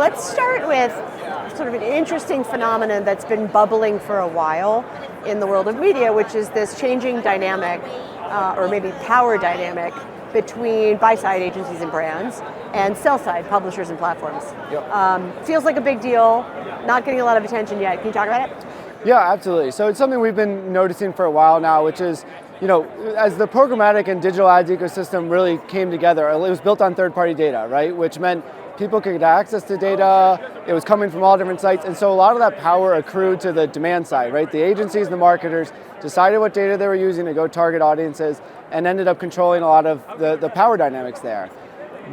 let's start with sort of an interesting phenomenon that's been bubbling for a while in the world of media, which is this changing dynamic, or maybe power dynamic, between buy-side agencies and brands and sell-side publishers and platforms. Yep. Feels like a big deal, not getting a lot of attention yet. Can you talk about it? Yeah, absolutely. So it's something we've been noticing for a while now, which is, as the programmatic and digital ads ecosystem really came together, it was built on third-party data, right? Which meant people could get access to data, it was coming from all different sites, and so a lot of that power accrued to the demand side, right? The agencies and the marketers decided what data they were using to go target audiences and ended up controlling a lot of the power dynamics there.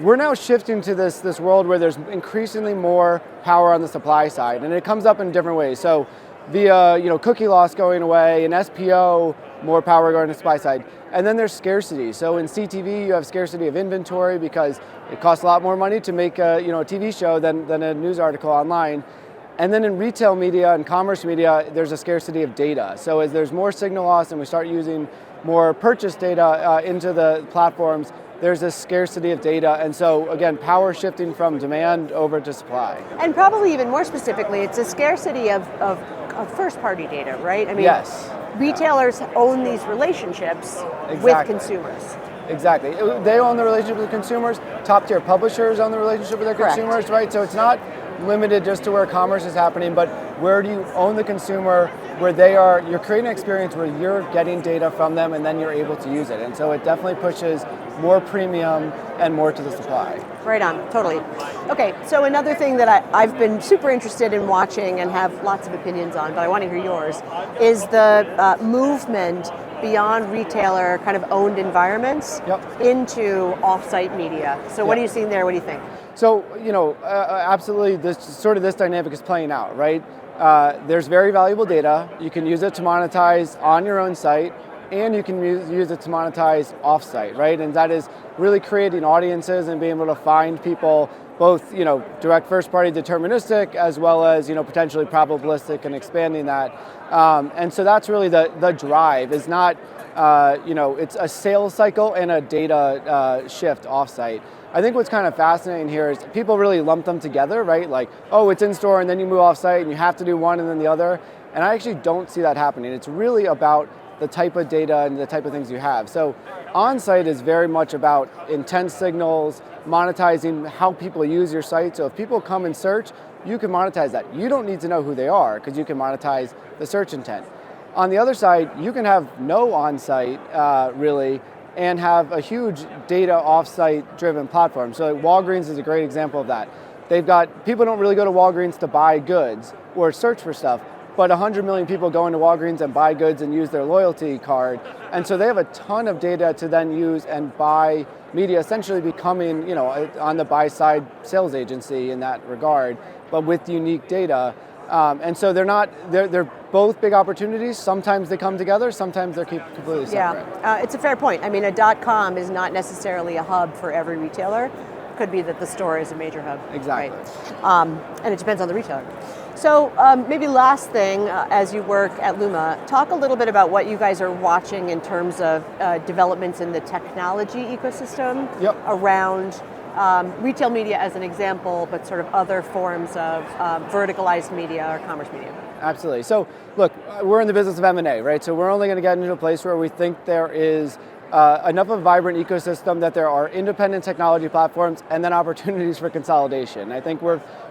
We're now shifting to this world where there's increasingly more power on the supply side, and it comes up in different ways. So via cookie loss going away, and SPO, more power going to supply side. And then there's scarcity. So in CTV, you have scarcity of inventory because it costs a lot more money to make a TV show than a news article online. And then in retail media and commerce media, there's a scarcity of data. So as there's more signal loss and we start using more purchase data into the platforms, there's a scarcity of data. And so again, power shifting from demand over to supply. And probably even more specifically, it's a scarcity of first-party data, right? I mean, yes. Retailers own these relationships with consumers. Exactly. They own the relationship with consumers. Top-tier publishers own the relationship with their consumers, right? So it's not limited just to where commerce is happening, but where do you own the consumer, where you're creating an experience where you're getting data from them and then you're able to use it. And so it definitely pushes more premium and more to the supply. Right on, totally. Okay, so another thing that I've been super interested in watching and have lots of opinions on, but I want to hear yours, is the movement beyond retailer kind of owned environments into off-site media. So what are you seeing there? What do you think? So, absolutely, this dynamic is playing out, right? There's very valuable data. You can use it to monetize on your own site, and you can use it to monetize off-site, right? And that is really creating audiences and being able to find people, both, direct first-party deterministic, as well as, potentially probabilistic and expanding that. And so that's really the drive. Is not, it's a sales cycle and a data shift off-site. I think what's kind of fascinating here is people really lump them together, right? Like, oh, it's in store and then you move off site and you have to do one and then the other. And I actually don't see that happening. It's really about the type of data and the type of things you have. So on-site is very much about intent signals, monetizing how people use your site. So if people come and search, you can monetize that. You don't need to know who they are because you can monetize the search intent. On the other side, you can have no on-site really, and have a huge data off-site driven platform. So Walgreens is a great example of that. People don't really go to Walgreens to buy goods or search for stuff, but 100 million people go into Walgreens and buy goods and use their loyalty card. And so they have a ton of data to then use and buy media, essentially becoming, on the buy side sales agency in that regard, but with unique data. And so they're both big opportunities. Sometimes they come together, sometimes they're completely separate. Yeah, it's a fair point. I mean, a .com is not necessarily a hub for every retailer. It could be that the store is a major hub. Exactly. Right? And it depends on the retailer. So maybe last thing, as you work at LUMA, talk a little bit about what you guys are watching in terms of developments in the technology ecosystem around retail media as an example, but sort of other forms of verticalized media or commerce media. Absolutely. So look, we're in the business of M&A, right? So we're only going to get into a place where we think there is enough of a vibrant ecosystem that there are independent technology platforms and then opportunities for consolidation. I think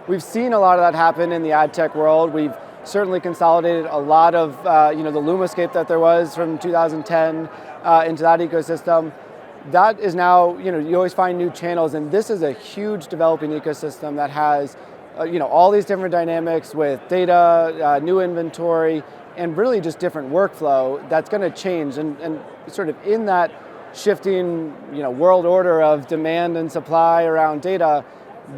we've seen a lot of that happen in the ad tech world. We've certainly consolidated a lot of the LUMAscape that there was from 2010 into that ecosystem. That is now, you always find new channels, and this is a huge developing ecosystem that has, all these different dynamics with data, new inventory, and really just different workflow that's going to change. And sort of in that shifting, world order of demand and supply around data,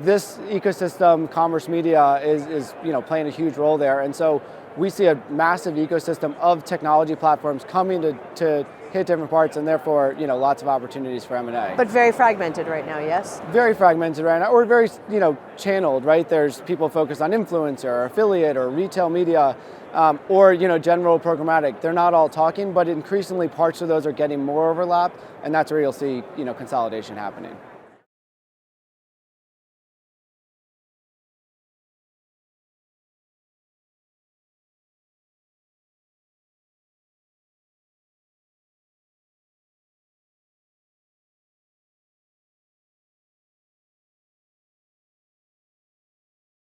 this ecosystem, commerce media, is playing a huge role there. And so we see a massive ecosystem of technology platforms coming to hit different parts, and therefore, lots of opportunities for M&A. But very fragmented right now, yes? Very fragmented right now, or very, channeled, right? There's people focused on influencer, or affiliate, or retail media, or, general programmatic. They're not all talking, but increasingly parts of those are getting more overlap, and that's where you'll see, consolidation happening.